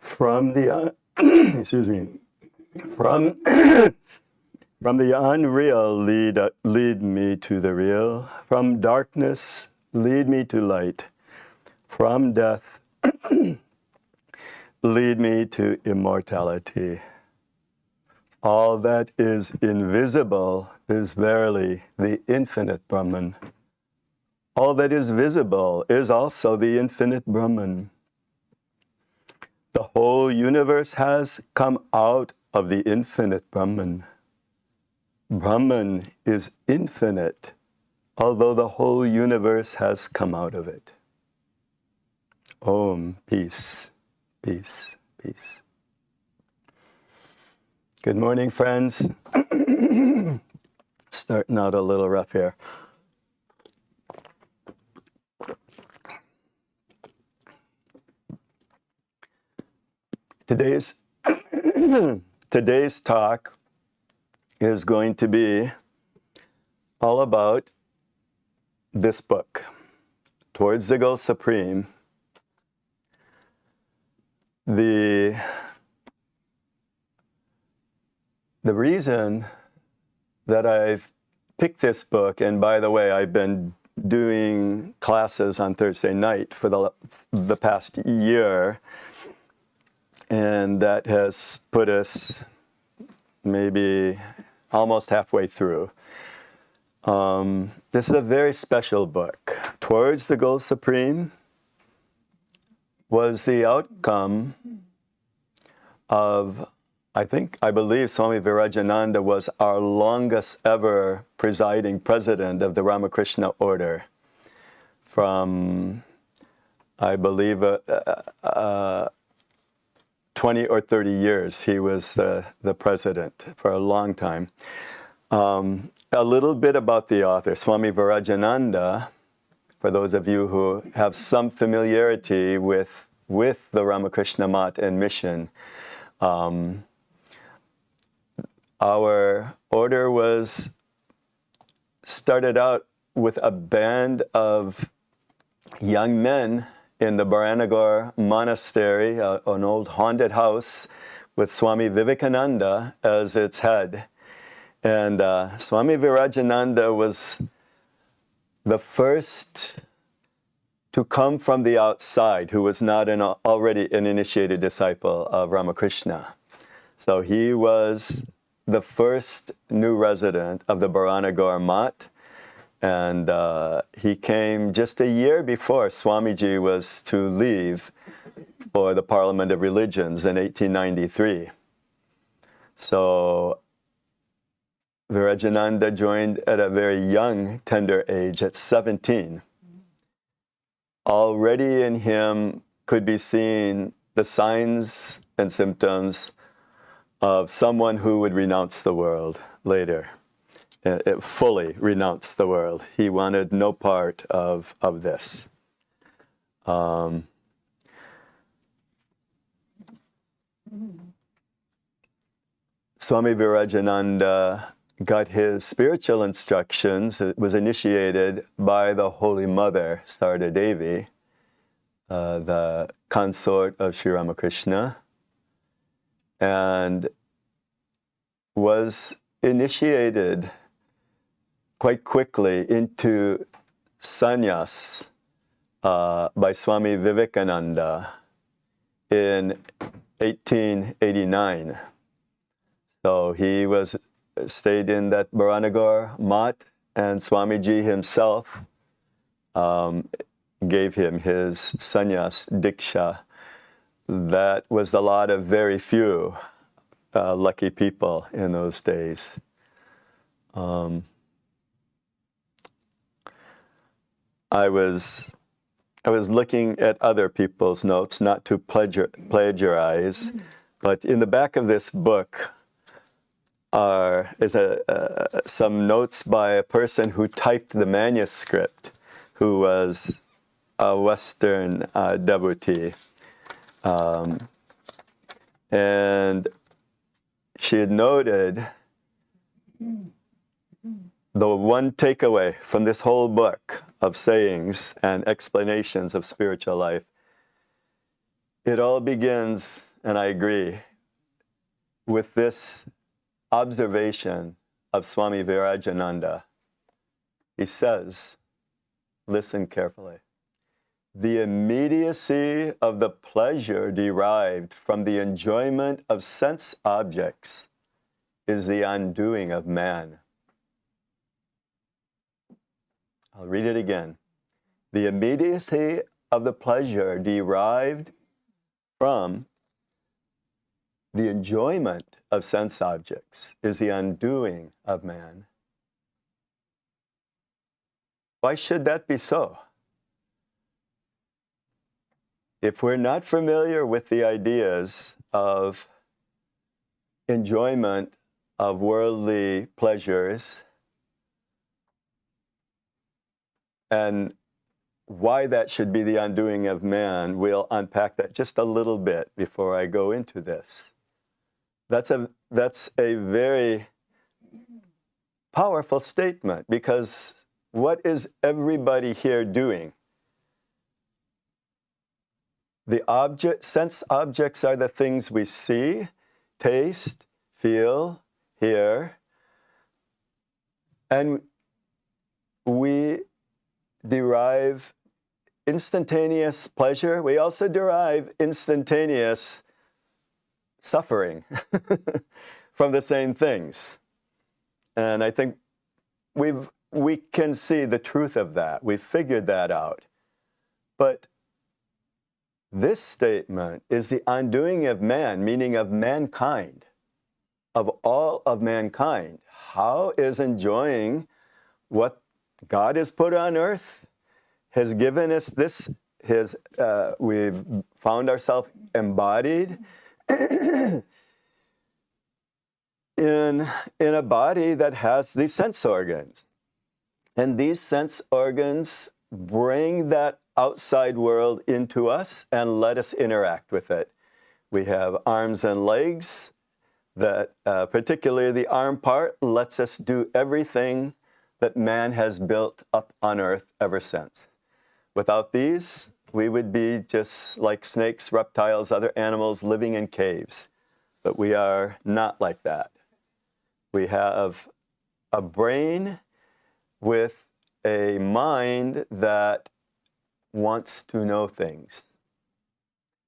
From the excuse me, from from the unreal lead me to the real. From darkness lead me to light. From death lead me to immortality. All that is invisible is verily the infinite Brahman. All that is visible is also the infinite Brahman. The whole universe has come out of the infinite Brahman. Brahman is infinite, although the whole universe has come out of it. Om, peace, peace, peace. Good morning, friends. Starting out a little rough here. Today's talk is going to be all about this book, Towards the Goal Supreme. The reason that I've picked this book, and by the way, I've been doing classes on Thursday night for the past year, and that has put us maybe almost halfway through. This is a very special book. Towards the Goal Supreme was the outcome of, I believe Swami Virajananda was our longest ever presiding president of the Ramakrishna order. From, I believe, 20 or 30 years, he was the president for a long time. A little bit about the author, Swami Virajananda, for those of you who have some familiarity with the Ramakrishna Math and mission. Our order started out with a band of young men in the Baranagar Monastery, an old haunted house with Swami Vivekananda as its head. And Swami Virajananda was the first to come from the outside who was not already an initiated disciple of Ramakrishna. So he was the first new resident of the Baranagar Math. And he came just a year before Swamiji was to leave for the Parliament of Religions in 1893. So Virajananda joined at a very young, tender age, at 17. Already in him could be seen the signs and symptoms of someone who would renounce the world later. Fully renounce the world. He wanted no part of this. Swami Virajananda got his spiritual instructions. It was initiated by the Holy Mother, Sarda Devi, the consort of Sri Ramakrishna, and was initiated quite quickly into sannyas by Swami Vivekananda in 1889. So he stayed in that Baranagar Mat, and Swamiji himself gave him his sannyas diksha. That was the lot of very few lucky people in those days. I was looking at other people's notes, not to plagiarize, but in the back of this book is some notes by a person who typed the manuscript, who was a Western devotee. And she had noted the one takeaway from this whole book of sayings and explanations of spiritual life. It all begins, and I agree, with this observation of Swami Virajananda. He says, listen carefully, the immediacy of the pleasure derived from the enjoyment of sense objects is the undoing of man. I'll read it again. The immediacy of the pleasure derived from the enjoyment of sense objects is the undoing of man. Why should that be so? If we're not familiar with the ideas of enjoyment of worldly pleasures and why that should be the undoing of man, we'll unpack that just a little bit before I go into this. That's a very powerful statement, because what is everybody here doing? Sense objects are the things we see, taste, feel, hear, and we derive instantaneous pleasure. We also derive instantaneous suffering from the same things. And I think we can see the truth of that. We've figured that out. But this statement is the undoing of man, meaning of mankind, of all of mankind. How is enjoying what God has put on earth, has given us this, we've found ourselves embodied in a body that has these sense organs. And these sense organs bring that outside world into us and let us interact with it. We have arms and legs that, particularly the arm part, lets us do everything that man has built up on earth ever since. Without these, we would be just like snakes, reptiles, other animals living in caves. But we are not like that. We have a brain with a mind that wants to know things.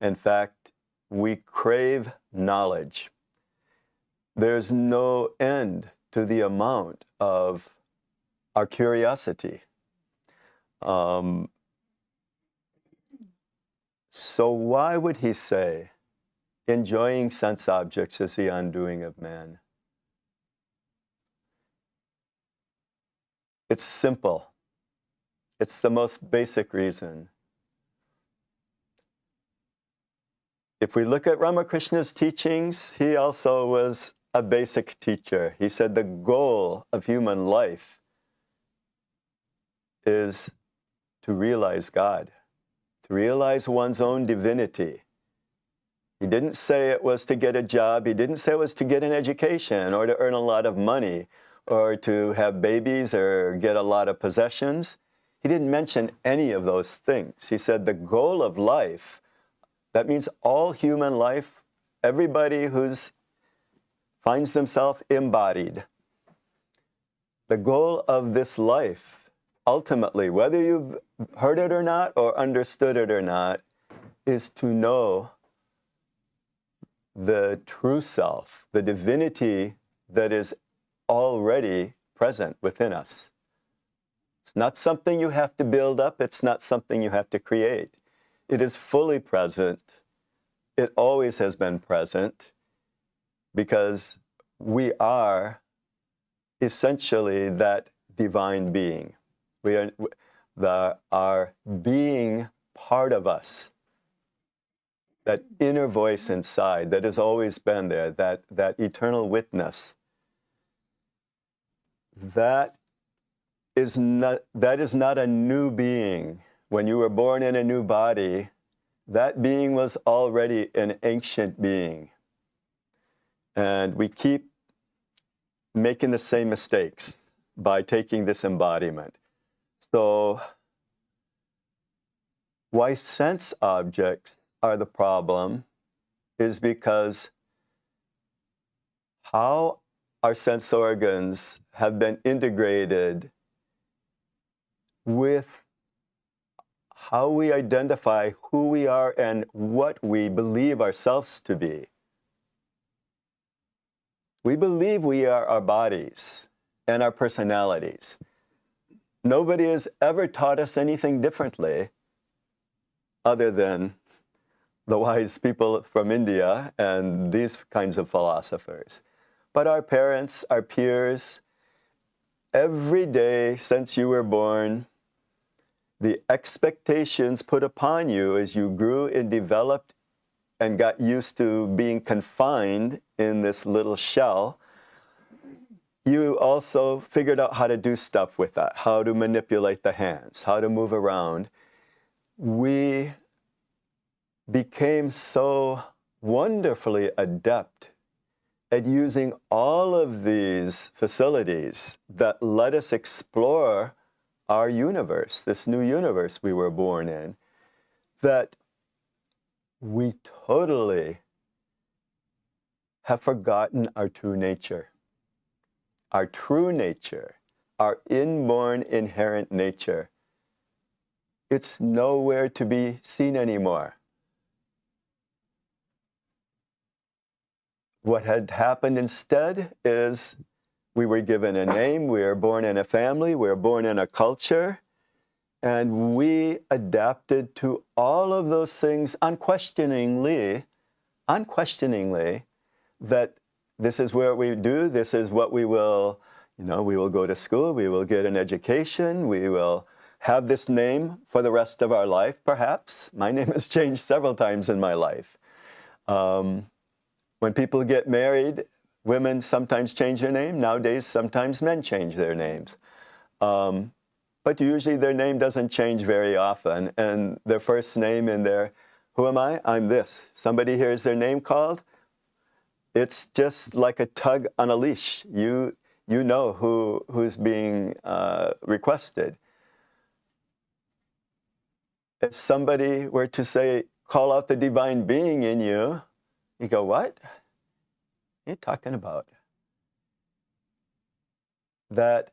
In fact, we crave knowledge. There's no end to the amount of our curiosity. So why would he say enjoying sense objects is the undoing of man? It's simple. It's the most basic reason. If we look at Ramakrishna's teachings, he also was a basic teacher. He said the goal of human life is to realize God, to realize one's own divinity. He didn't say it was to get a job. He didn't say it was to get an education or to earn a lot of money or to have babies or get a lot of possessions. he didn't mention any of those things. He said the goal of life, that means all human life, everybody who's finds themselves embodied. The goal of this life, ultimately, whether you've heard it or not, or understood it or not, is to know the true self, the divinity that is already present within us. It's not something you have to build up. It's not something you have to create. It is fully present. It always has been present because we are essentially that divine being. We are our being part of us, that inner voice inside that has always been there, that eternal witness. That is not a new being. When you were born in a new body, that being was already an ancient being. And we keep making the same mistakes by taking this embodiment. So, why sense objects are the problem is because how our sense organs have been integrated with how we identify who we are and what we believe ourselves to be. We believe we are our bodies and our personalities. Nobody has ever taught us anything differently other than the wise people from India and these kinds of philosophers. But our parents, our peers, every day since you were born, the expectations put upon you as you grew and developed and got used to being confined in this little shell, you also figured out how to do stuff with that, how to manipulate the hands, how to move around. We became so wonderfully adept at using all of these facilities that let us explore our universe, this new universe we were born in, that we totally have forgotten our true nature. Our true nature, our inborn inherent nature. It's nowhere to be seen anymore. What had happened instead is we were given a name, we were born in a family, we were born in a culture, and we adapted to all of those things unquestioningly, that this is where we do, this is what we will, we will go to school, we will get an education, we will have this name for the rest of our life, perhaps. My name has changed several times in my life. When people get married, women sometimes change their name. Nowadays, sometimes men change their names. But usually their name doesn't change very often. And their first name in their, who am I? I'm this. Somebody hears their name called, it's just like a tug on a leash. You know who's being requested. If somebody were to say, call out the divine being in you, you go, what? What are you talking about? That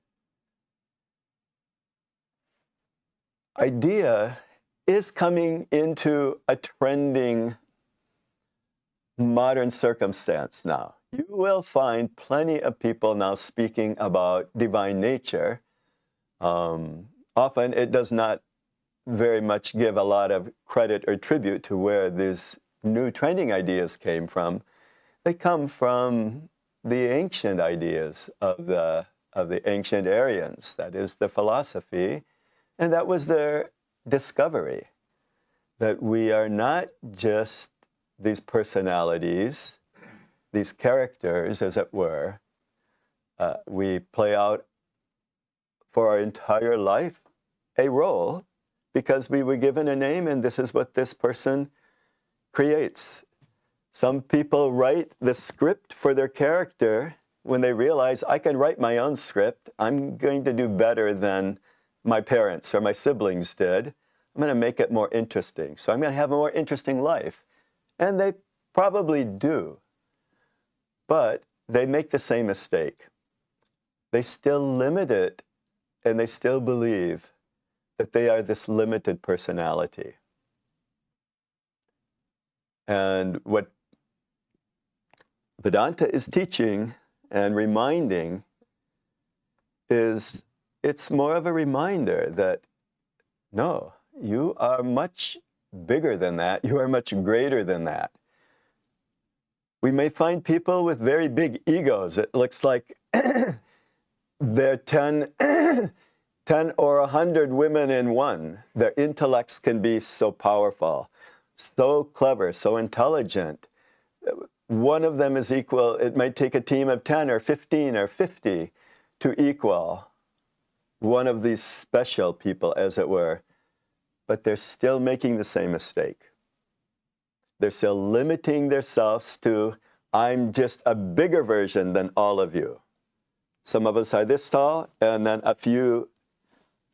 idea is coming into a trending modern circumstance now. You will find plenty of people now speaking about divine nature. Often it does not very much give a lot of credit or tribute to where these new trending ideas came from. They come from the ancient ideas of the ancient Aryans, that is the philosophy, and that was their discovery, that we are not just these personalities, these characters, as it were. We play out for our entire life a role because we were given a name and this is what this person creates. Some people write the script for their character when they realize I can write my own script. I'm going to do better than my parents or my siblings did. I'm going to make it more interesting. So I'm going to have a more interesting life. And they probably do. But they make the same mistake. They still limit it, and they still believe that they are this limited personality. And what Vedanta is teaching and reminding is, it's more of a reminder that, no, you are much bigger than that. You are much greater than that. We may find people with very big egos. It looks like they're 10 or 100 women in one. Their intellects can be so powerful, so clever, so intelligent. One of them is equal. It might take a team of 10 or 15 or 50 to equal one of these special people, as it were. But they're still making the same mistake. They're still limiting themselves to, I'm just a bigger version than all of you. Some of us are this tall, and then a few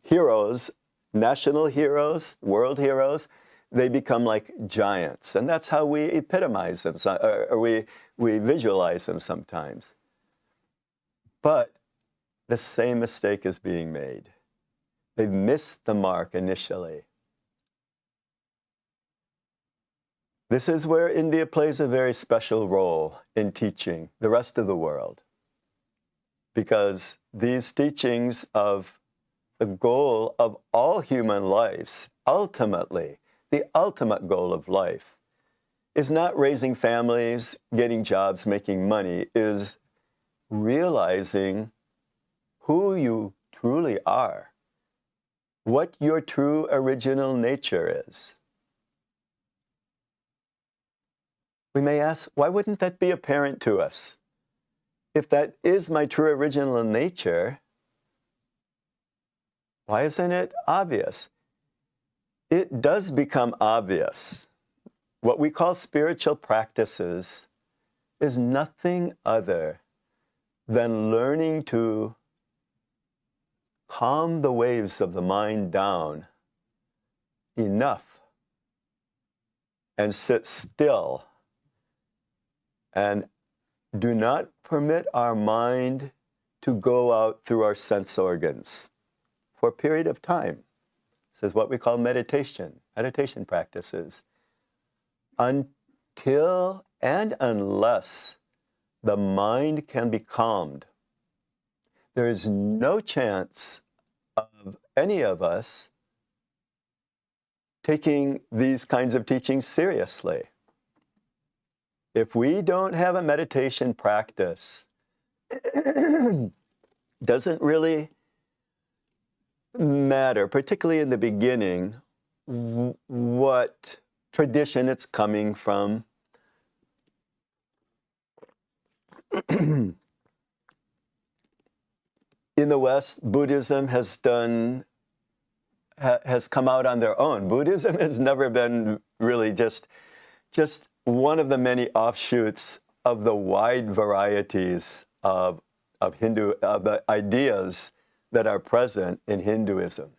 heroes, national heroes, world heroes, they become like giants. And that's how we epitomize them, or we visualize them sometimes. But the same mistake is being made. They've missed the mark initially. This is where India plays a very special role in teaching the rest of the world. Because these teachings of the goal of all human lives, ultimately, the ultimate goal of life, is not raising families, getting jobs, making money, is realizing who you truly are, what your true original nature is. We may ask, why wouldn't that be apparent to us? If that is my true original nature, why isn't it obvious? It does become obvious. What we call spiritual practices is nothing other than learning to calm the waves of the mind down enough and sit still and do not permit our mind to go out through our sense organs for a period of time. This is what we call meditation practices. Until and unless the mind can be calmed, there is no chance of any of us taking these kinds of teachings seriously. If we don't have a meditation practice, doesn't really matter, particularly in the beginning, what tradition it's coming from. In the West, Buddhism has come out on their own. Buddhism has never been really just one of the many offshoots of the wide varieties of the ideas that are present in Hinduism.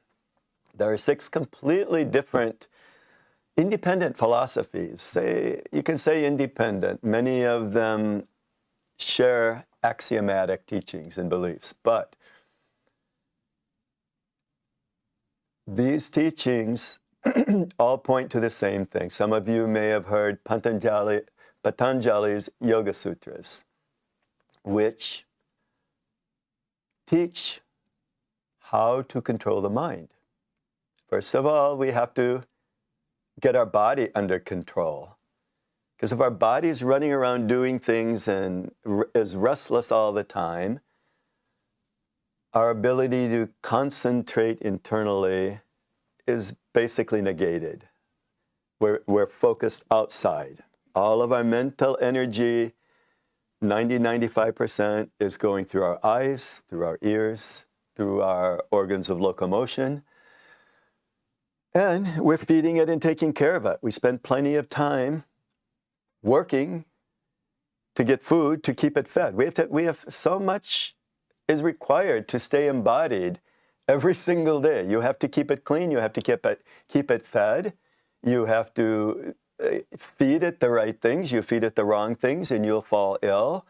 There are 6 completely different, independent philosophies. You can say independent. Many of them share axiomatic teachings and beliefs, but these teachings all point to the same thing. Some of you may have heard Patanjali's Yoga Sutras, which teach how to control the mind. First of all, we have to get our body under control. Because if our body is running around doing things and is restless all the time, our ability to concentrate internally is basically negated. We're focused outside. All of our mental energy, 90-95%, is going through our eyes, through our ears, through our organs of locomotion. And we're feeding it and taking care of it. We spend plenty of time working to get food, to keep it fed. We have so much is required to stay embodied every single day. You have to keep it clean. You have to keep it fed. You have to feed it the right things. You feed it the wrong things, and you'll fall ill.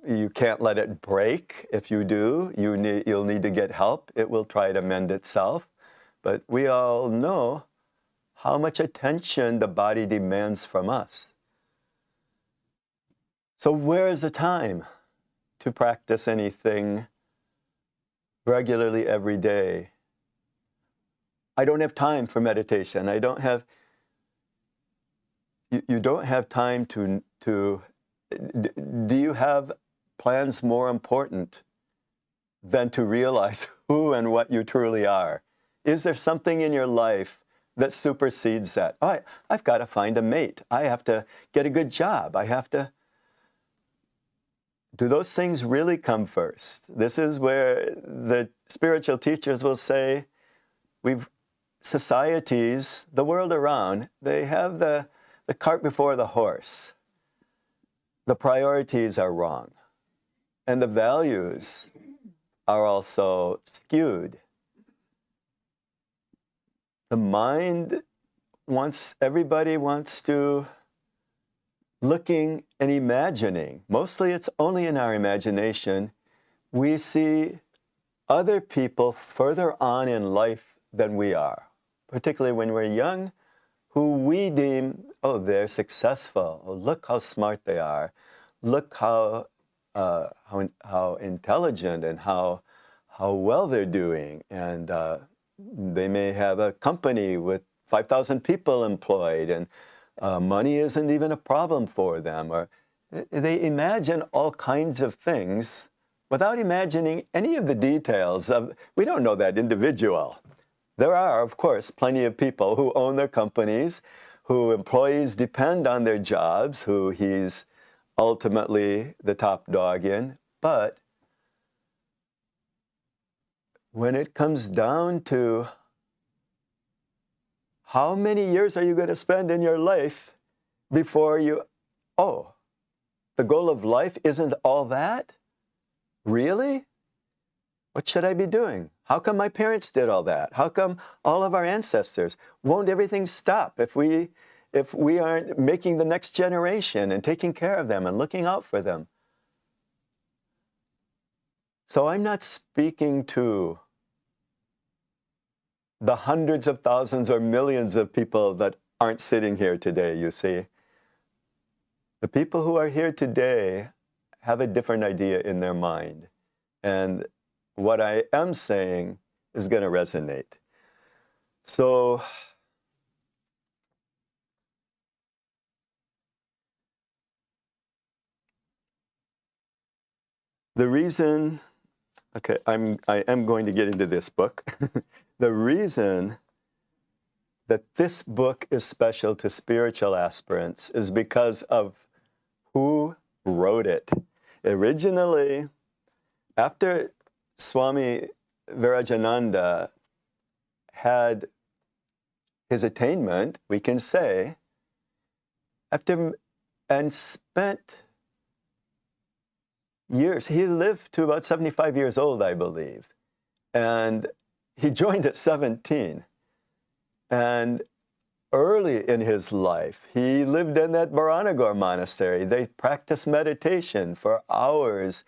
You can't let it break. If you do, you'll need to get help. It will try to mend itself. But we all know how much attention the body demands from us. So where is the time to practice anything regularly every day? I don't have time for meditation. I don't have, you don't have time to, do you have plans more important than to realize who and what you truly are? Is there something in your life that supersedes that? Oh, I've got to find a mate. I have to get a good job. I have to. Do those things really come first? This is where the spiritual teachers will say, societies, the world around, they have the cart before the horse. The priorities are wrong. And the values are also skewed. The mind everybody wants to, looking and imagining. Mostly it's only in our imagination. We see other people further on in life than we are, particularly when we're young, who we deem, oh, they're successful. Oh, look how smart they are. Look how intelligent and how well they're doing. And they may have a company with 5,000 people employed, and money isn't even a problem for them. Or they imagine all kinds of things without imagining any of the details of, we don't know that individual. There are, of course, plenty of people who own their companies, who employees depend on their jobs, who he's ultimately the top dog in. But when it comes down to how many years are you going to spend in your life before you, oh, the goal of life isn't all that? Really? What should I be doing? How come my parents did all that? How come all of our ancestors? Won't everything stop if we aren't making the next generation and taking care of them and looking out for them? So I'm not speaking to the hundreds of thousands or millions of people that aren't sitting here today, you see. The people who are here today have a different idea in their mind. And what I am saying is going to resonate. So the reason, okay, I am going to get into this book. The reason that this book is special to spiritual aspirants is because of who wrote it. Originally, after Swami Virajananda had his attainment, we can say, and spent years, he lived to about 75 years old, I believe, and he joined at 17. And early in his life, he lived in that Baranagar monastery. They practiced meditation for hours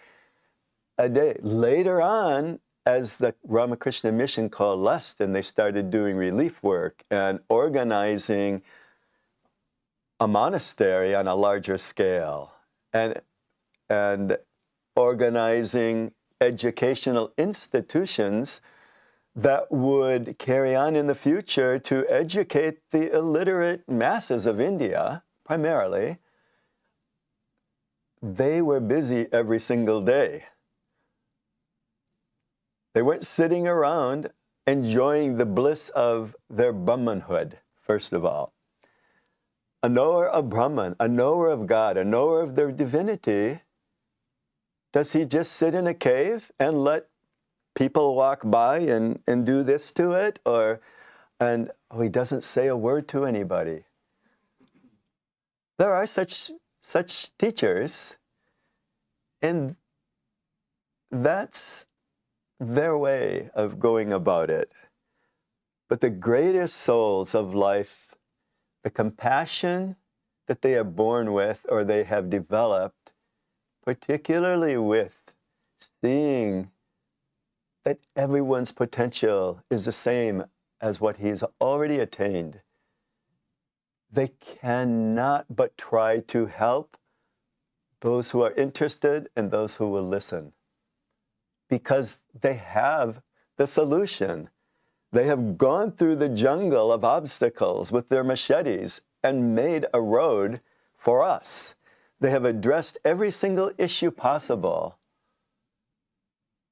a day. Later on, as the Ramakrishna mission coalesced and they started doing relief work and organizing a monastery on a larger scale and organizing educational institutions that would carry on in the future to educate the illiterate masses of India, primarily, they were busy every single day. They weren't sitting around enjoying the bliss of their Brahmanhood, first of all. A knower of Brahman, a knower of God, a knower of their divinity, does he just sit in a cave and let people walk by and do this to it? He doesn't say a word to anybody. There are such teachers, and that's their way of going about it. But the greatest souls of life, the compassion that they are born with or they have developed, particularly with seeing that everyone's potential is the same as what he's already attained, they cannot but try to help those who are interested and those who will listen, because they have the solution. They have gone through the jungle of obstacles with their machetes and made a road for us. They have addressed every single issue possible.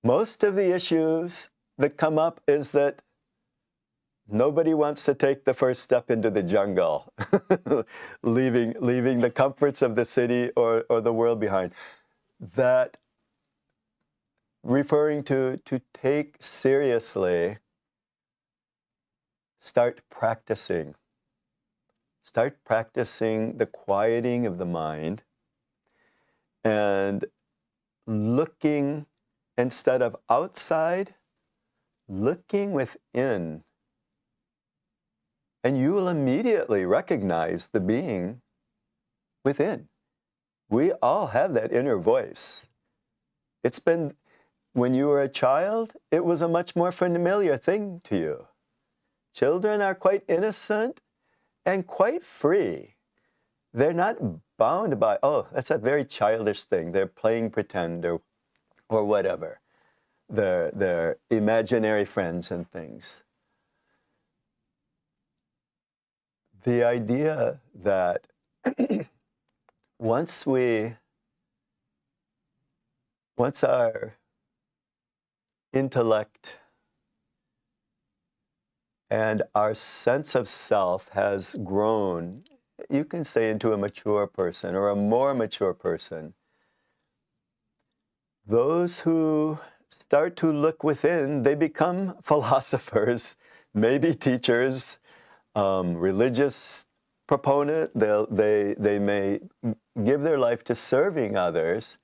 Most of the issues that come up is that nobody wants to take the first step into the jungle, leaving the comforts of the city or the world behind. That referring to take seriously, start practicing. Start practicing the quieting of the mind and looking, instead of outside, looking within. And you will immediately recognize the being within. We all have that inner voice. It's been, when you were a child, it was a much more familiar thing to you. Children are quite innocent and quite free. They're not bound by, oh, that's a very childish thing. They're playing pretend or whatever. They're imaginary friends and things. The idea that once our intellect and our sense of self has grown, you can say, into a mature person or a more mature person, those who start to look within, they become philosophers, maybe teachers, religious proponent. They may give their life to serving others,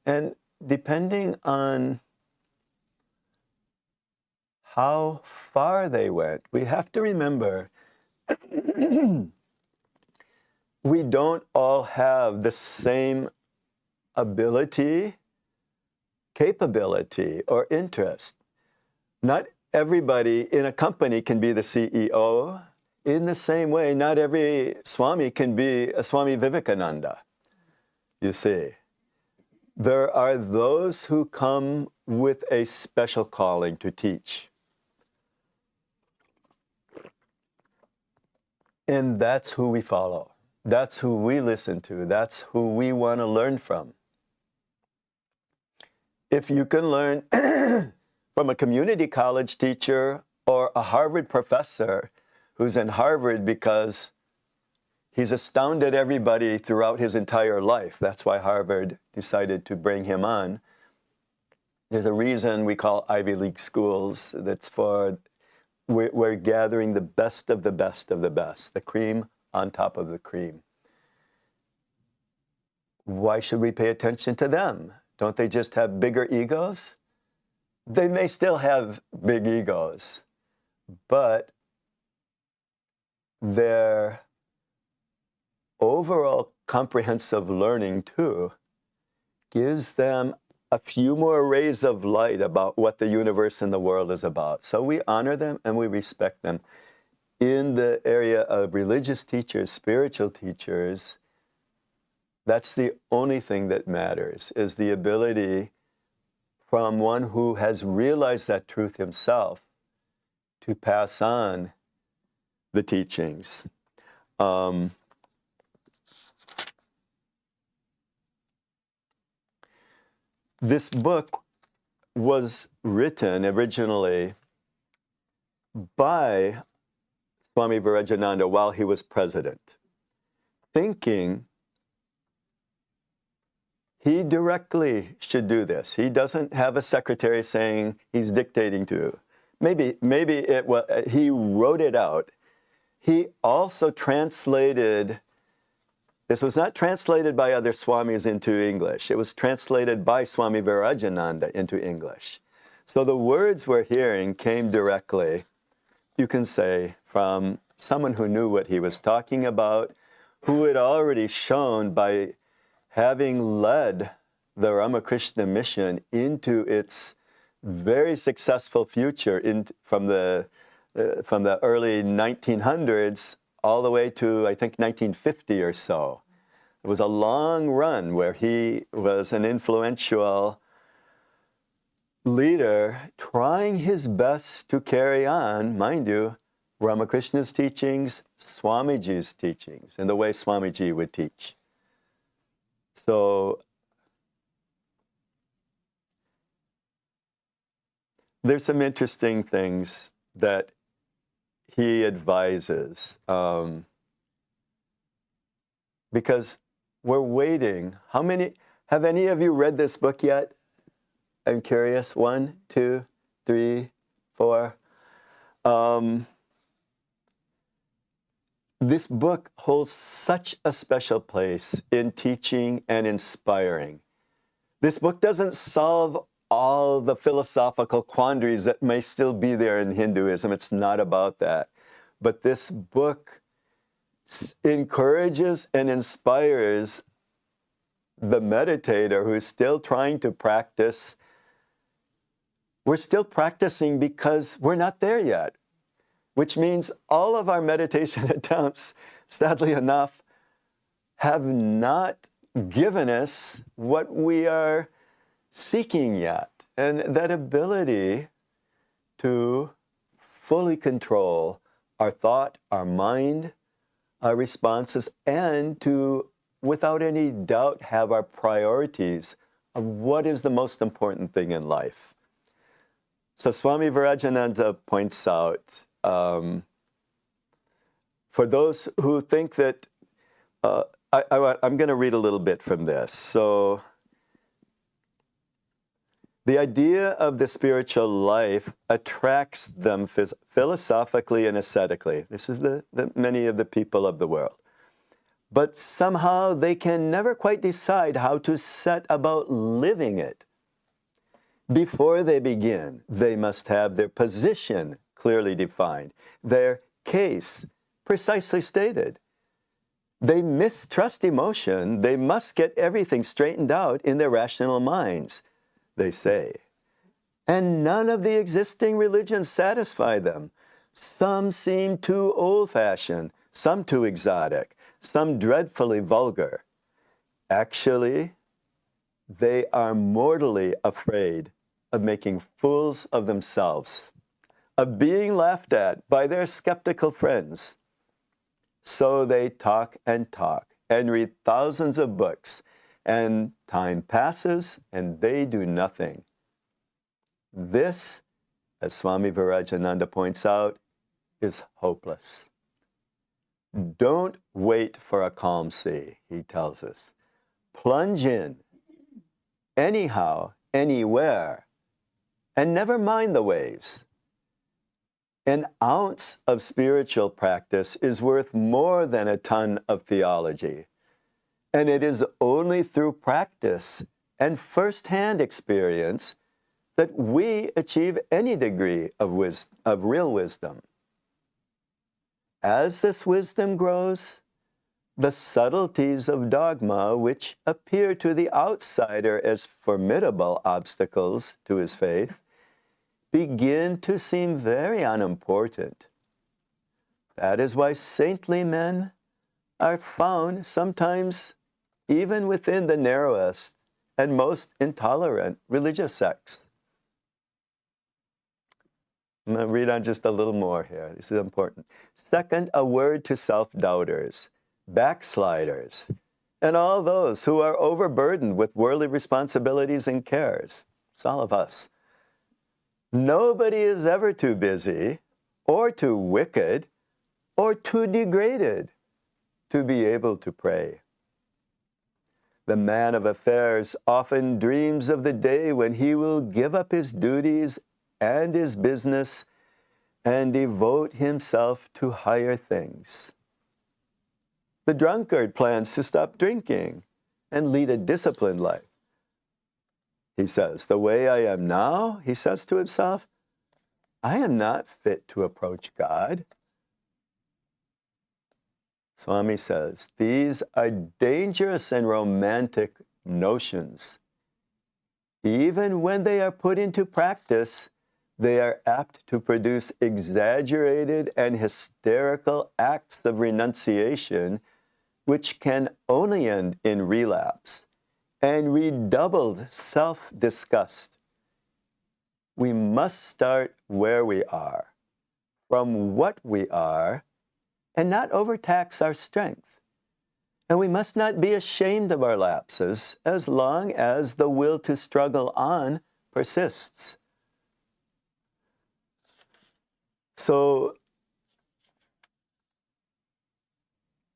and depending on how far they went, we have to remember we don't all have the same ability, capability, or interest. Not everybody in a company can be the CEO. In the same way, not every Swami can be a Swami Vivekananda, you see. There are those who come with a special calling to teach. And that's who we follow. That's who we listen to. That's who we want to learn from. If you can learn from a community college teacher or a Harvard professor who's in Harvard because he's astounded everybody throughout his entire life. That's why Harvard decided to bring him on. There's a reason we call Ivy League schools. That's for, we're gathering the best of the best of the best, the cream on top of the cream. Why should we pay attention to them? Don't they just have bigger egos? They may still have big egos, but their overall comprehensive learning, too, gives them a few more rays of light about what the universe and the world is about. So we honor them and we respect them. In the area of religious teachers, spiritual teachers, that's the only thing that matters, is the ability from one who has realized that truth himself to pass on the teachings. This book was written originally by Swami Virajananda while he was president, thinking he directly should do this. He doesn't have a secretary saying he's dictating to. Maybe it was, he wrote it out. He also translated, this was not translated by other Swamis into English. It was translated by Swami Virajananda into English. So the words we're hearing came directly, you can say, from someone who knew what he was talking about, who had already shown by having led the Ramakrishna mission into its very successful future from the early 1900s all the way to, I think, 1950 or so. It was a long run where he was an influential leader trying his best to carry on, mind you, Ramakrishna's teachings, Swamiji's teachings, and the way Swamiji would teach. So there's some interesting things that he advises, because we're waiting. Have any of you read this book yet? I'm curious. 1, 2, 3, 4. This book holds such a special place in teaching and inspiring. This book doesn't solve all the philosophical quandaries that may still be there in Hinduism. It's not about that. But this book encourages and inspires the meditator who's still trying to practice. We're still practicing because we're not there yet, which means all of our meditation attempts, sadly enough, have not given us what we are seeking yet. And that ability to fully control our thought, our mind, our responses, and to, without any doubt, have our priorities of what is the most important thing in life. So Swami Virajananda points out, for those who think that, I'm going to read a little bit from this. So the idea of the spiritual life attracts them philosophically and ascetically. This is the many of the people of the world. But somehow they can never quite decide how to set about living it. Before they begin, they must have their position clearly defined, their case precisely stated. They mistrust emotion. They must get everything straightened out in their rational minds, they say. And none of the existing religions satisfy them. Some seem too old-fashioned, some too exotic, some dreadfully vulgar. Actually, they are mortally afraid of making fools of themselves, of being laughed at by their skeptical friends. So they talk and read thousands of books, and time passes and they do nothing. This, as Swami Virajananda points out, is hopeless. Don't wait for a calm sea, he tells us. Plunge in, anyhow, anywhere, and never mind the waves. An ounce of spiritual practice is worth more than a ton of theology. And it is only through practice and first-hand experience that we achieve any degree of real wisdom. As this wisdom grows, the subtleties of dogma, which appear to the outsider as formidable obstacles to his faith, begin to seem very unimportant. That is why saintly men are found sometimes even within the narrowest and most intolerant religious sects. I'm going to read on just a little more here. This is important. Second, a word to self-doubters, backsliders, and all those who are overburdened with worldly responsibilities and cares. It's all of us. Nobody is ever too busy, or too wicked, or too degraded to be able to pray. The man of affairs often dreams of the day when he will give up his duties and his business and devote himself to higher things. The drunkard plans to stop drinking and lead a disciplined life. he says. The way I am now, he says to himself, I am not fit to approach God. Swami says, these are dangerous and romantic notions. Even when they are put into practice, they are apt to produce exaggerated and hysterical acts of renunciation, which can only end in relapse and redoubled self-disgust. We must start where we are, from what we are, and not overtax our strength. And we must not be ashamed of our lapses as long as the will to struggle on persists. So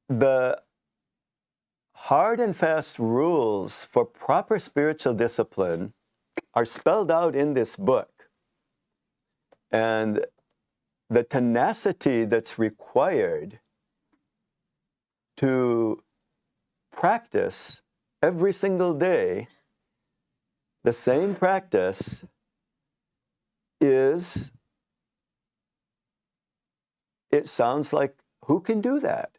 the hard and fast rules for proper spiritual discipline are spelled out in this book. And the tenacity that's required to practice every single day the same practice is, it sounds like, who can do that?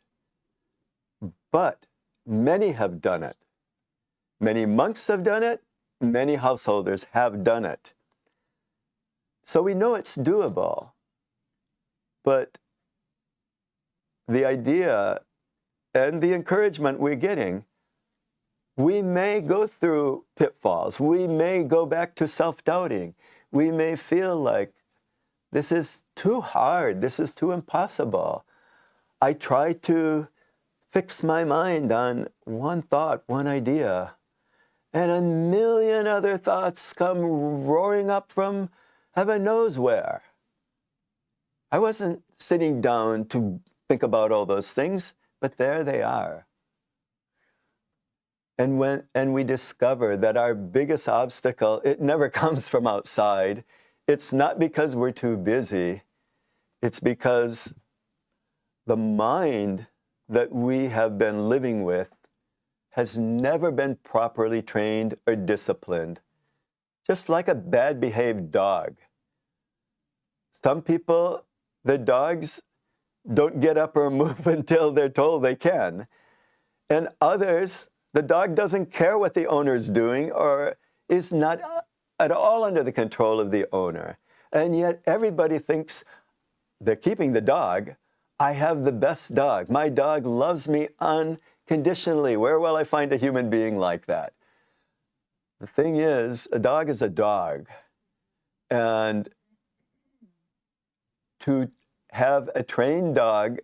But many have done it. Many monks have done it. Many householders have done it. So we know it's doable. But the idea and the encouragement we're getting, we may go through pitfalls. We may go back to self-doubting. We may feel like this is too hard. This is too impossible. I try to fix my mind on one thought, one idea, and a million other thoughts come roaring up from heaven knows where. I wasn't sitting down to think about all those things, but there they are. And we discover that our biggest obstacle, it never comes from outside. It's not because we're too busy. It's because the mind that we have been living with has never been properly trained or disciplined. Just like a bad behaved dog. Some people, the dogs don't get up or move until they're told they can. And others, the dog doesn't care what the owner's doing or is not at all under the control of the owner. And yet everybody thinks they're keeping the dog. I have the best dog. My dog loves me unconditionally. Where will I find a human being like that? The thing is, a dog is a dog. And to have a trained dog,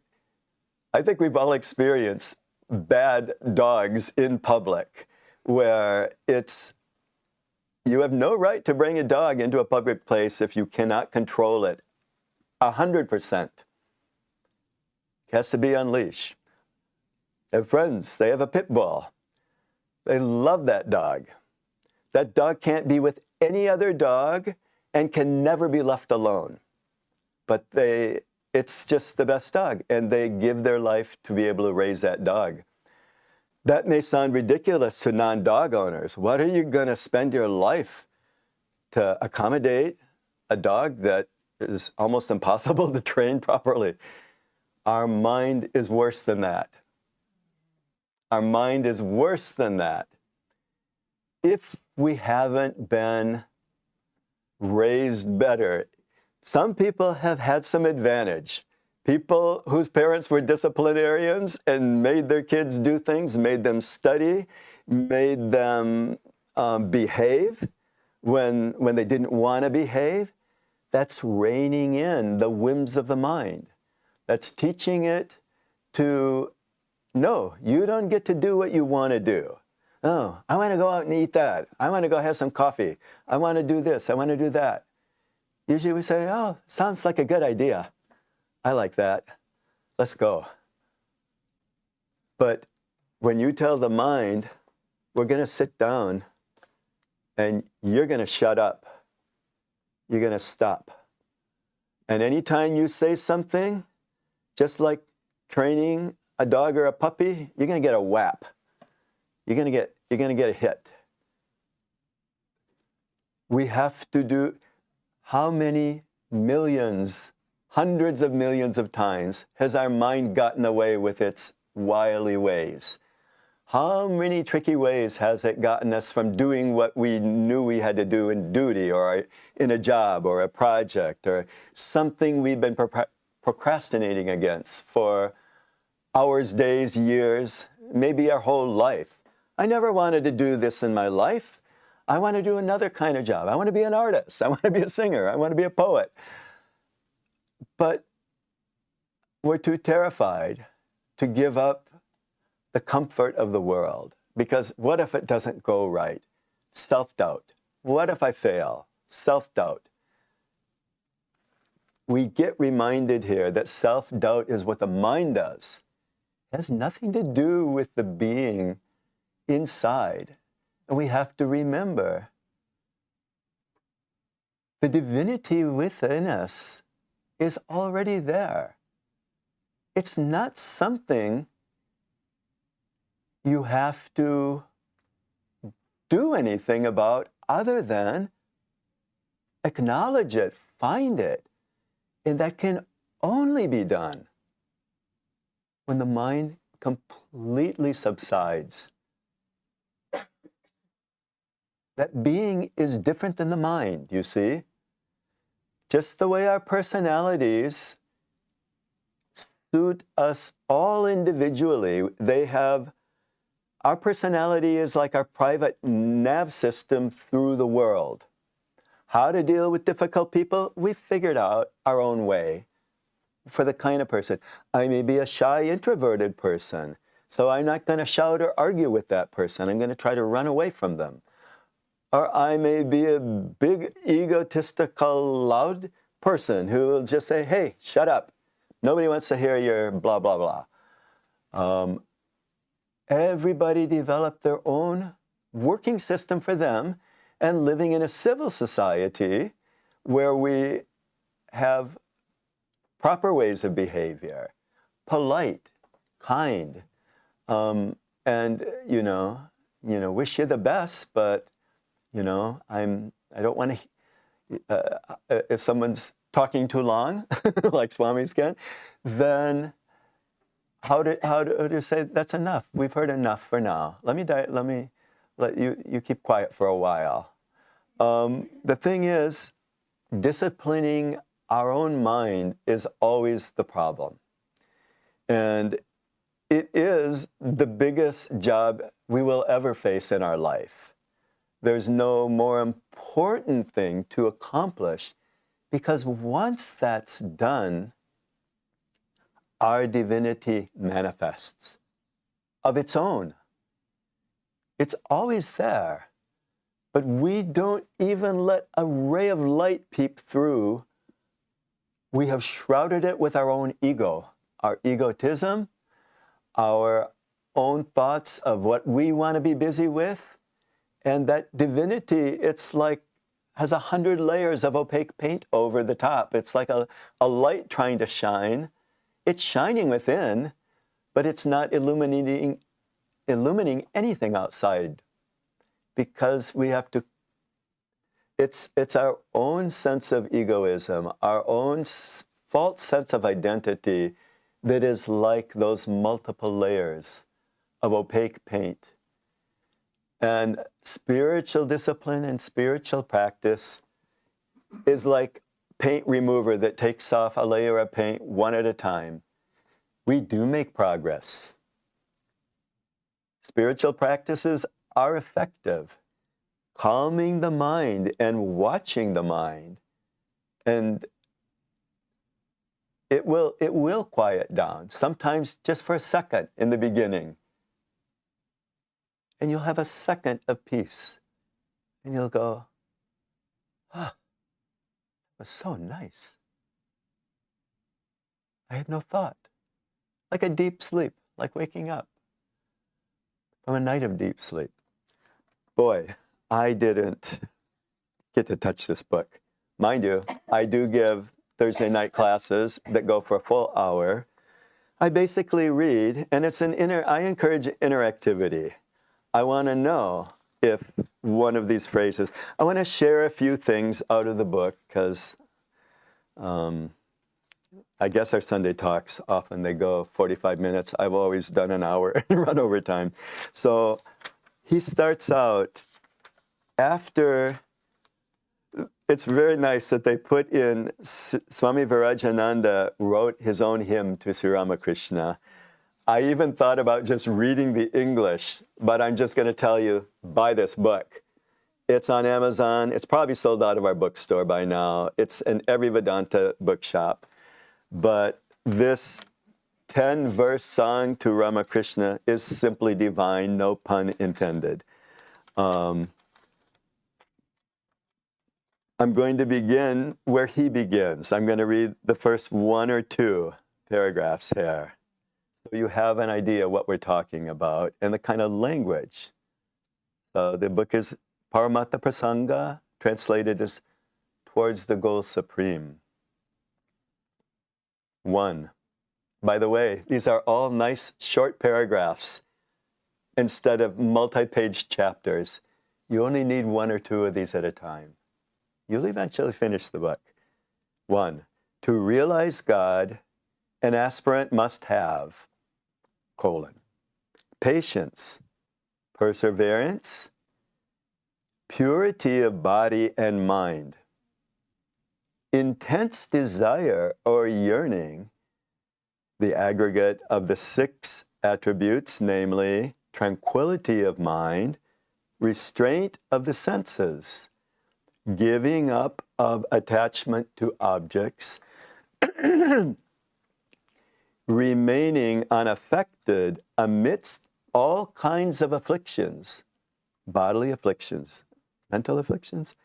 I think we've all experienced bad dogs in public, where you have no right to bring a dog into a public place if you cannot control it 100%. It has to be on leash. I have friends, they have a pit bull. They love that dog. That dog can't be with any other dog and can never be left alone. But it's just the best dog, and they give their life to be able to raise that dog. That may sound ridiculous to non-dog owners. What are you going to spend your life to accommodate a dog that is almost impossible to train properly? Our mind is worse than that. Our mind is worse than that. If we haven't been raised better, some people have had some advantage. People whose parents were disciplinarians and made their kids do things, made them study, made them behave when they didn't want to behave. That's reining in the whims of the mind. That's teaching it to, no, you don't get to do what you want to do. Oh, I want to go out and eat that. I want to go have some coffee. I want to do this. I want to do that. Usually we say, oh, sounds like a good idea. I like that. Let's go. But when you tell the mind, we're going to sit down and you're going to shut up. You're going to stop. And anytime you say something, just like training a dog or a puppy, you're going to get a whap. You're going to get a hit. We have to do how many millions, hundreds of millions of times has our mind gotten away with its wily ways? How many tricky ways has it gotten us from doing what we knew we had to do in duty or in a job or a project or something we've been procrastinating against for hours, days, years, maybe our whole life? I never wanted to do this in my life. I want to do another kind of job. I want to be an artist. I want to be a singer. I want to be a poet. But we're too terrified to give up the comfort of the world. Because what if it doesn't go right? Self-doubt. What if I fail? Self-doubt. We get reminded here that self-doubt is what the mind does. It has nothing to do with the being inside. And we have to remember the divinity within us is already there. It's not something you have to do anything about other than acknowledge it, find it. And that can only be done when the mind completely subsides. That being is different than the mind, you see? Just the way our personalities suit us all individually, our personality is like our private nav system through the world. How to deal with difficult people, we figured out our own way for the kind of person. I may be a shy, introverted person, so I'm not going to shout or argue with that person. I'm going to try to run away from them. Or I may be a big, egotistical, loud person who will just say, hey, shut up. Nobody wants to hear your blah, blah, blah. Everybody developed their own working system for them, and living in a civil society where we have proper ways of behavior, polite, kind, and, wish you the best, but, I don't want to, if someone's talking too long, like Swami's can, then how do you say, that's enough? We've heard enough for now. Let me let you keep quiet for a while. The thing is, disciplining our own mind is always the problem. And it is the biggest job we will ever face in our life. There's no more important thing to accomplish, because once that's done, our divinity manifests of its own. It's always there, but we don't even let a ray of light peep through. We have shrouded it with our own ego, our egotism, our own thoughts of what we want to be busy with. And that divinity, it's like, has 100 layers of opaque paint over the top. It's like a light trying to shine. It's shining within, but it's not illuminating anything outside, because we have to, it's our own sense of egoism, our own false sense of identity that is like those multiple layers of opaque paint. And spiritual discipline and spiritual practice is like paint remover that takes off a layer of paint one at a time. We do make progress. Spiritual practices are effective, calming the mind and watching the mind. And it will quiet down, sometimes just for a second in the beginning. And you'll have a second of peace. And you'll go, that was so nice. I had no thought. Like a deep sleep, like waking up from a night of deep sleep. Boy, I didn't get to touch this book. Mind you, I do give Thursday night classes that go for a full hour. I basically read, and I encourage interactivity. I want to know if one of these phrases. I want to share a few things out of the book because I guess our Sunday talks, often they go 45 minutes. I've always done an hour and run over time. So he starts out after, it's very nice that they put in, Swami Virajananda wrote his own hymn to Sri Ramakrishna. I even thought about just reading the English, but I'm just going to tell you, buy this book. It's on Amazon. It's probably sold out of our bookstore by now. It's in every Vedanta bookshop. But this 10-verse song to Ramakrishna is simply divine, no pun intended. I'm going to begin where he begins. I'm going to read the first 1 or 2 paragraphs here, so you have an idea what we're talking about and the kind of language. So the book is Paramatta Prasanga, translated as Towards the Goal Supreme. 1. By the way, these are all nice short paragraphs instead of multi-page chapters. You only need 1 or 2 of these at a time. You'll eventually finish the book. 1. To realize God, an aspirant must have, patience, perseverance, purity of body and mind, intense desire or yearning, the aggregate of the 6 attributes, namely tranquility of mind, restraint of the senses, giving up of attachment to objects, remaining unaffected amidst all kinds of afflictions, bodily afflictions, mental afflictions,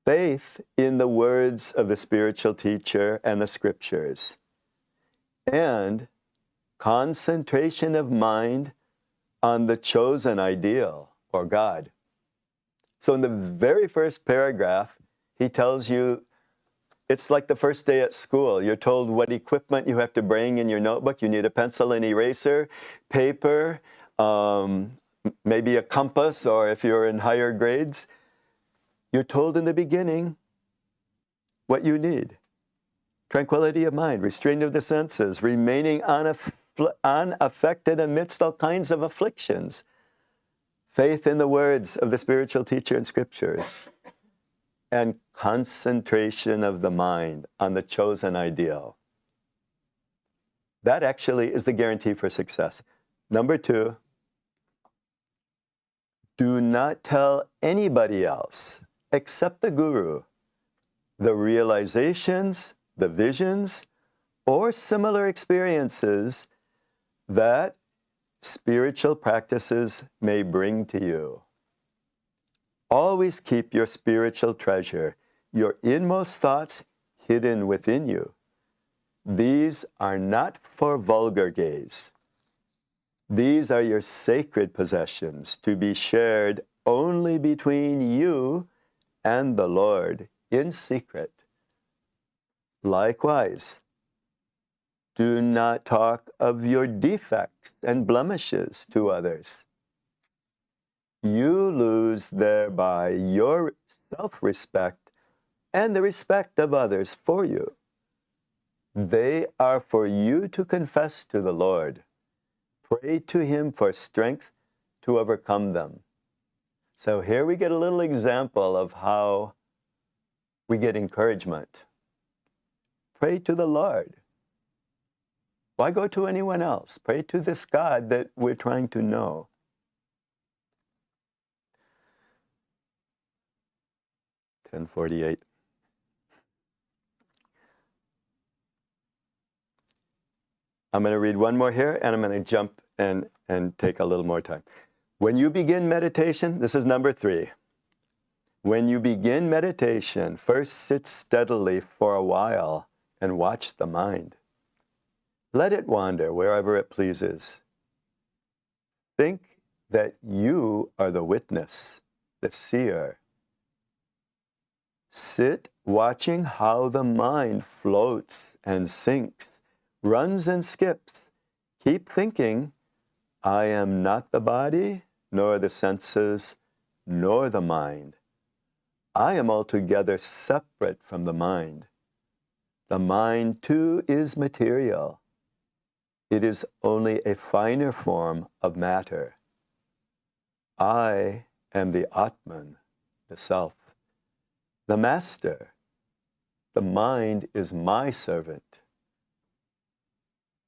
faith in the words of the spiritual teacher and the scriptures, and concentration of mind on the chosen ideal, or God. So in the very first paragraph, he tells you, it's like the first day at school. You're told what equipment you have to bring in your notebook. You need a pencil and eraser, paper, maybe a compass, or if you're in higher grades, you're told in the beginning what you need. Tranquility of mind, restraint of the senses, remaining unaffected amidst all kinds of afflictions, faith in the words of the spiritual teacher and scriptures, and concentration of the mind on the chosen ideal. That actually is the guarantee for success. Number 2, do not tell anybody else except the guru the realizations, the visions, or similar experiences that spiritual practices may bring to you. Always keep your spiritual treasure, your inmost thoughts, hidden within you. These are not for vulgar gaze. These are your sacred possessions to be shared only between you and the Lord in secret. Likewise, do not talk of your defects and blemishes to others. You lose thereby your self-respect and the respect of others for you. They are for you to confess to the Lord. Pray to Him for strength to overcome them. So here we get a little example of how we get encouragement. Pray to the Lord. Why go to anyone else? Pray to this God that we're trying to know. (10:48). I'm going to read one more here, and I'm going to jump and take a little more time. When you begin meditation, this is number 3. When you begin meditation, first sit steadily for a while and watch the mind. Let it wander wherever it pleases. Think that you are the witness, the seer. Sit watching how the mind floats and sinks, runs and skips. Keep thinking, I am not the body, nor the senses, nor the mind. I am altogether separate from the mind. The mind too is material. It is only a finer form of matter. I am the Atman, the Self, the Master. The mind is my servant.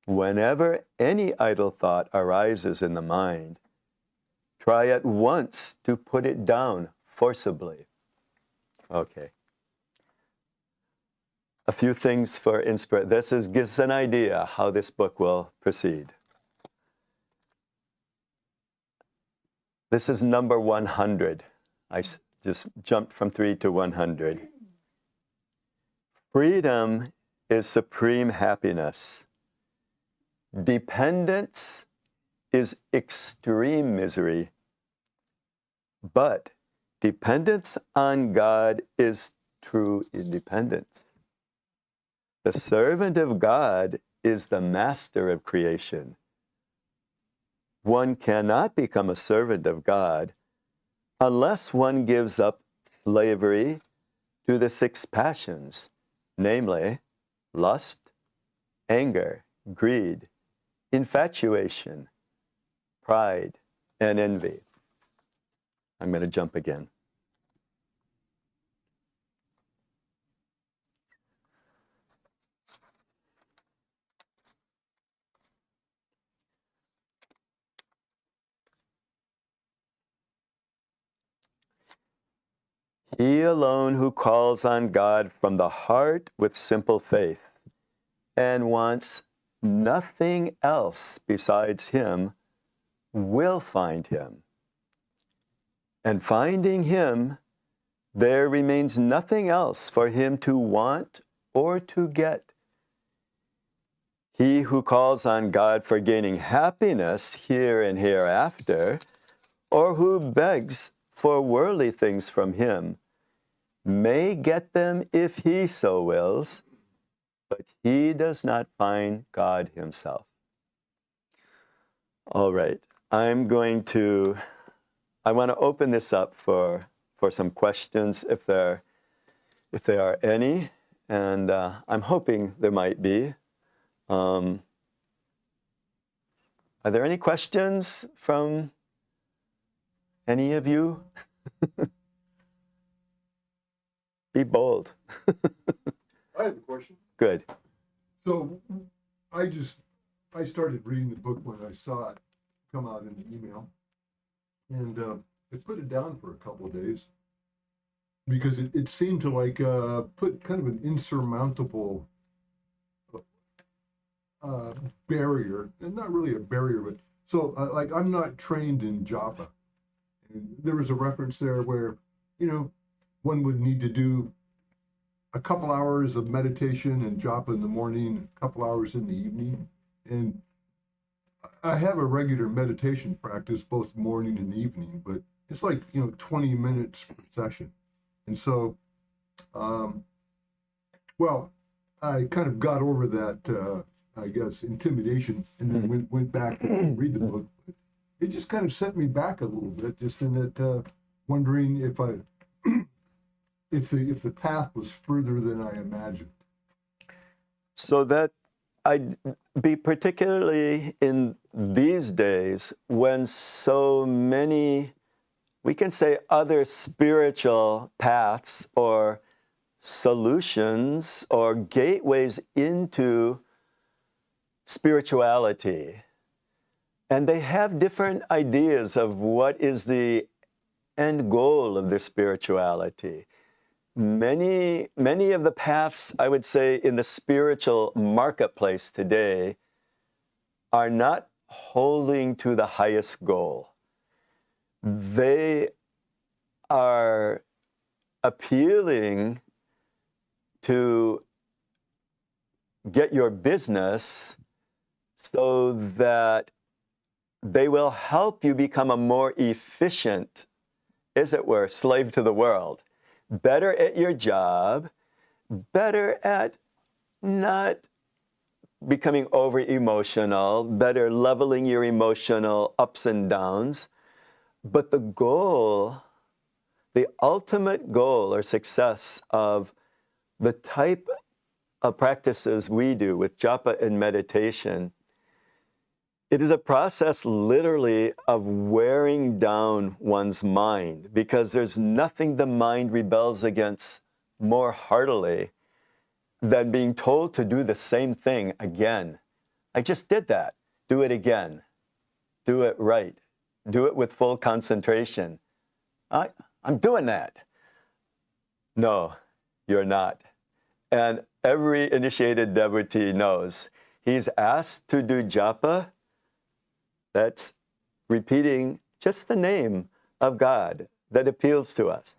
Whenever any idle thought arises in the mind, try at once to put it down forcibly. Okay. A few things for inspiration. This gives an idea how this book will proceed. This is number 100. I just jumped from 3 to 100. Freedom is supreme happiness. Dependence is extreme misery. But dependence on God is true independence. The servant of God is the master of creation. One cannot become a servant of God unless one gives up slavery to the 6 passions, namely lust, anger, greed, infatuation, pride, and envy. I'm going to jump again. He alone who calls on God from the heart with simple faith and wants nothing else besides Him will find Him. And finding Him, there remains nothing else for him to want or to get. He who calls on God for gaining happiness here and hereafter, or who begs for worldly things from Him, may get them if he so wills, but he does not find God Himself. All right, I want to open this up for some questions if there are any, and I'm hoping there might be. Are there any questions from any of you? Be bold. I have a question. Good. So I started reading the book when I saw it come out in the email, and I put it down for a couple of days because it seemed to put kind of an insurmountable barrier, and not really a barrier, but so I'm not trained in japa, and there was a reference there where one would need to do a couple hours of meditation and japa in the morning, a couple hours in the evening. And I have a regular meditation practice both morning and evening, but it's 20 minutes per session. And so, well, I kind of got over that, I guess, intimidation, and then went back and read the book. It just kind of sent me back a little bit, just in that wondering if if the path was further than I imagined. So that I'd be particularly in these days when so many, we can say, other spiritual paths or solutions or gateways into spirituality. And they have different ideas of what is the end goal of their spirituality. Many of the paths, I would say, in the spiritual marketplace today are not holding to the highest goal. They are appealing to get your business so that they will help you become a more efficient, as it were, slave to the world. Better at your job, better at not becoming over-emotional, better leveling your emotional ups and downs. But the goal the ultimate goal or success of the type of practices we do with japa and meditation, it is a process literally of wearing down one's mind, because there's nothing the mind rebels against more heartily than being told to do the same thing again. I just did that. Do it again. Do it right. Do it with full concentration. I'm doing that. No, you're not. And every initiated devotee knows he's asked to do japa. That's repeating just the name of God that appeals to us.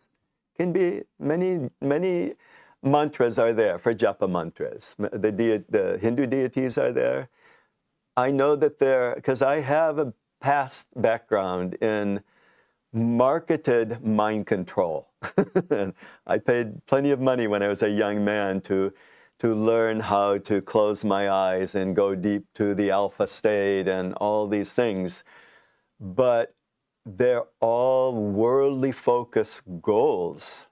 Can be many mantras are there for japa mantras. The Hindu deities are there. I know that they're, because I have a past background in marketed mind control. And I paid plenty of money when I was a young man to learn how to close my eyes and go deep to the alpha state and all these things. But they're all worldly focused goals.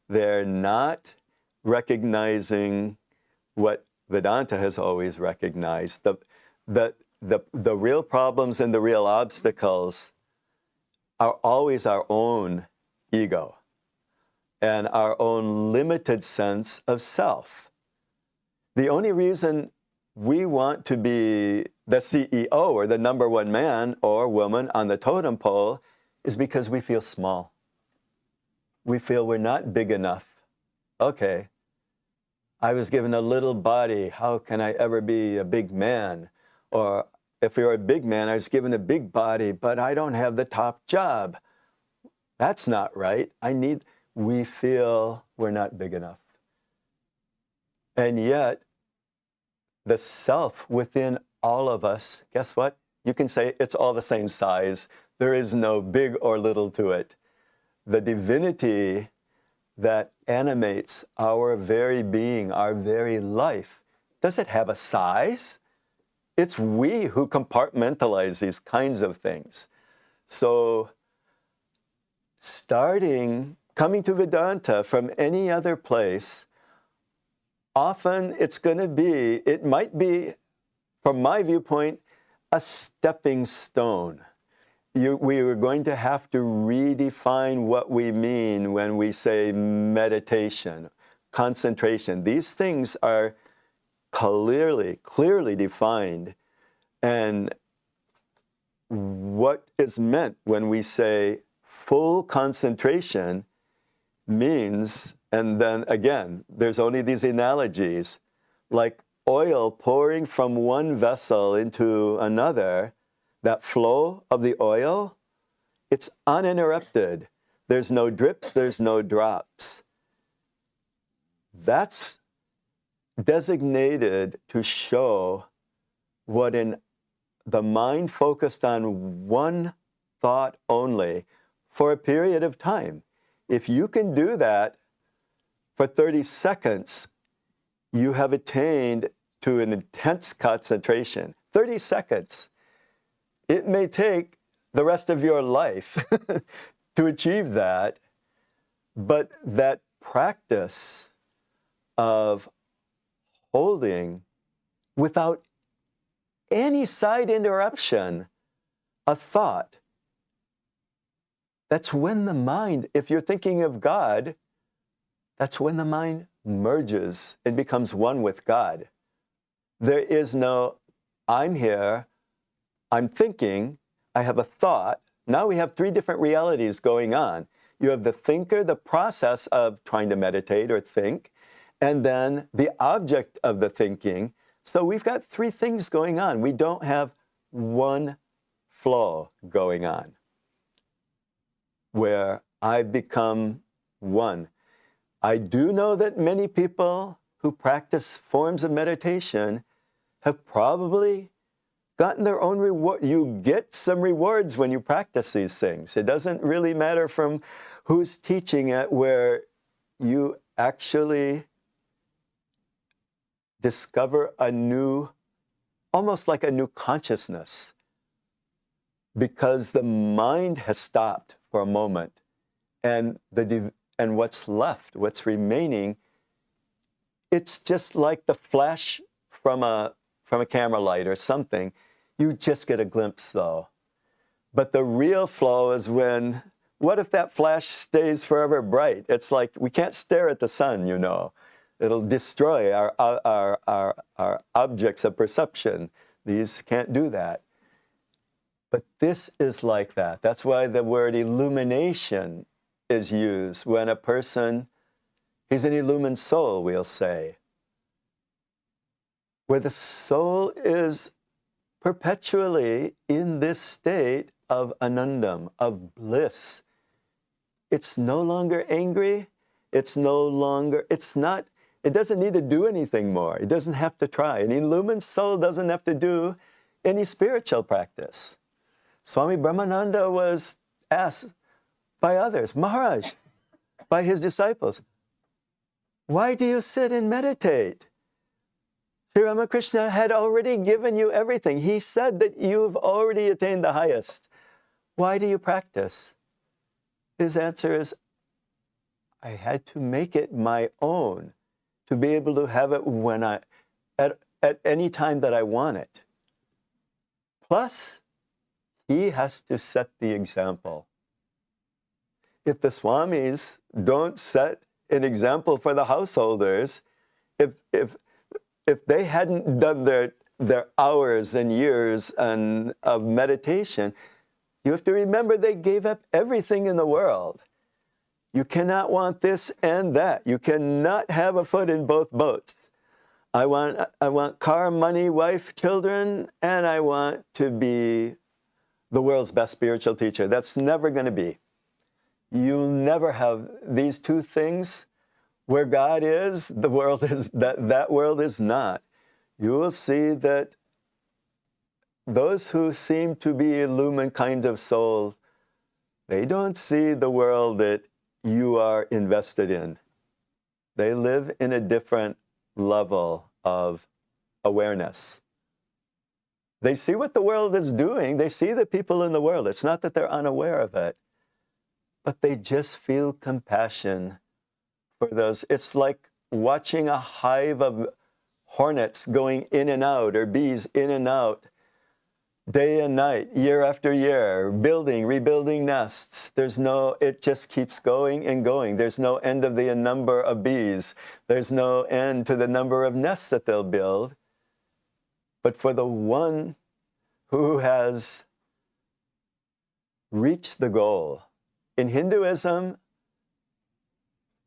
They're not recognizing what Vedanta has always recognized, the real problems and the real obstacles are always our own ego and our own limited sense of self. The only reason we want to be the CEO or the number one man or woman on the totem pole is because we feel small. We feel we're not big enough. Okay, I was given a little body. How can I ever be a big man? Or if you're a big man, I was given a big body, but I don't have the top job. That's not right. We feel we're not big enough. And yet, the self within all of us, guess what? You can say it's all the same size. There is no big or little to it. The divinity that animates our very being, our very life, does it have a size? It's we who compartmentalize these kinds of things. So coming to Vedanta from any other place, often it might be, from my viewpoint, a stepping stone. We are going to have to redefine what we mean when we say meditation, concentration. These things are clearly defined. And what is meant when we say full concentration means, and then again, there's only these analogies, like oil pouring from one vessel into another, that flow of the oil, it's uninterrupted. There's no drips, there's no drops. That's designated to show what in the mind focused on one thought only for a period of time. If you can do that for 30 seconds, you have attained to an intense concentration. 30 seconds. It may take the rest of your life to achieve that, but that practice of holding without any side interruption a thought, that's when the mind, if you're thinking of God, that's when the mind merges and becomes one with God. There is no, I'm here, I'm thinking, I have a thought. Now we have three different realities going on. You have the thinker, the process of trying to meditate or think, and then the object of the thinking. So we've got three things going on. We don't have one flow going on where I become one. I do know that many people who practice forms of meditation have probably gotten their own reward. You get some rewards when you practice these things. It doesn't really matter from who's teaching it, where you actually discover almost like a new consciousness, because the mind has stopped for a moment and and what's left, what's remaining, it's just like the flash from a camera light or something. You just get a glimpse though. But the real flow is when, what if that flash stays forever bright? It's like we can't stare at the sun, you know. It'll destroy our objects of perception. These can't do that. But this is like that. That's why the word illumination is used when a person, he's an illumined soul, we'll say. Where the soul is perpetually in this state of anandam, of bliss. It's no longer angry. It's no longer, it's not, it doesn't need to do anything more. It doesn't have to try. An illumined soul doesn't have to do any spiritual practice. Swami Brahmatmananda was asked by others, Maharaj, by his disciples, why do you sit and meditate? Sri Ramakrishna had already given you everything. He said that you've already attained the highest. Why do you practice? His answer is, I had to make it my own to be able to have it when at any time that I want it. Plus, he has to set the example. If the Swamis don't set an example for the householders, if they hadn't done their hours and years of meditation, you have to remember they gave up everything in the world. You cannot want this and that. You cannot have a foot in both boats. I want car, money, wife, children, and I want to be the world's best spiritual teacher. That's never going to be. You'll never have these two things. Where God is, the world is, that world is not. You will see that those who seem to be illumined kind of souls, they don't see the world that you are invested in. They live in a different level of awareness. They see what the world is doing. They see the people in the world. It's not that they're unaware of it, but they just feel compassion for those. It's like watching a hive of hornets going in and out, or bees in and out, day and night, year after year, rebuilding nests. It just keeps going and going. There's no end of the number of bees. There's no end to the number of nests that they'll build. But for the one who has reached the goal, in Hinduism,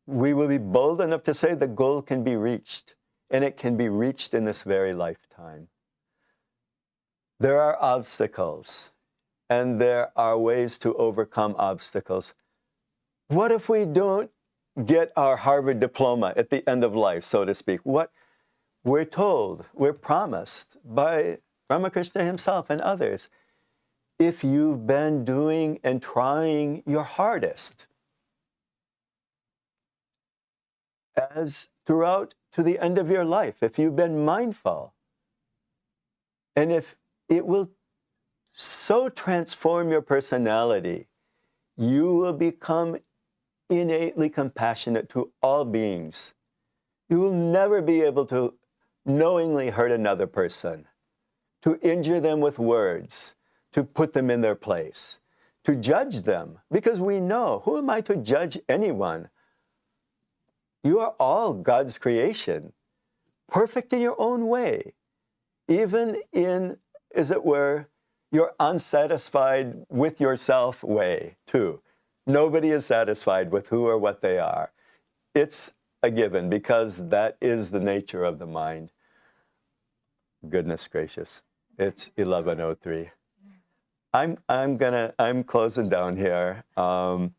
we will be bold enough to say the goal can be reached, and it can be reached in this very lifetime. There are obstacles, and there are ways to overcome obstacles. What if we don't get our Harvard diploma at the end of life, so to speak? What we're told, we're promised by Ramakrishna himself and others, if you've been doing and trying your hardest, as throughout to the end of your life, if you've been mindful, and if it will so transform your personality, you will become innately compassionate to all beings. You will never be able to knowingly hurt another person, to injure them with words, to put them in their place, to judge them, because we know, who am I to judge anyone? You are all God's creation, perfect in your own way, even in, as it were, your unsatisfied with yourself way, too. Nobody is satisfied with who or what they are. It's a given, because that is the nature of the mind. Goodness gracious, it's 11:03. I'm closing down here. I'll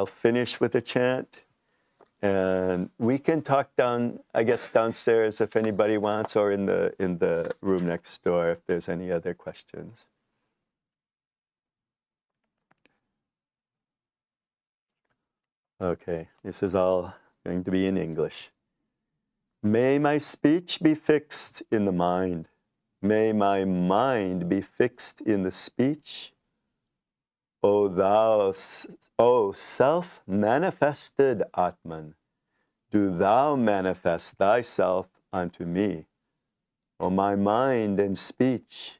finish with a chant, and we can talk downstairs if anybody wants, or in the room next door if there's any other questions. Okay, this is all going to be in English. May my speech be fixed in the mind. May my mind be fixed in the speech. O self-manifested Atman, do thou manifest thyself unto me. O my mind and speech,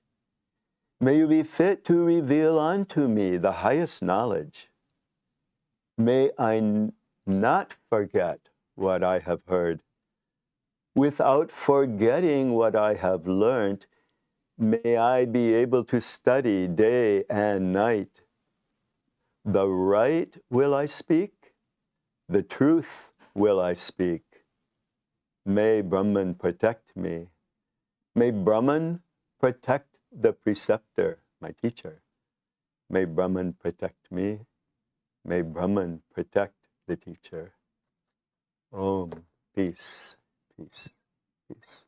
may you be fit to reveal unto me the highest knowledge. May I not forget what I have heard. Without forgetting what I have learned, may I be able to study day and night. The right will I speak, the truth will I speak. May Brahman protect me. May Brahman protect the preceptor, my teacher. May Brahman protect me. May Brahman protect the teacher. Om, peace, peace, peace.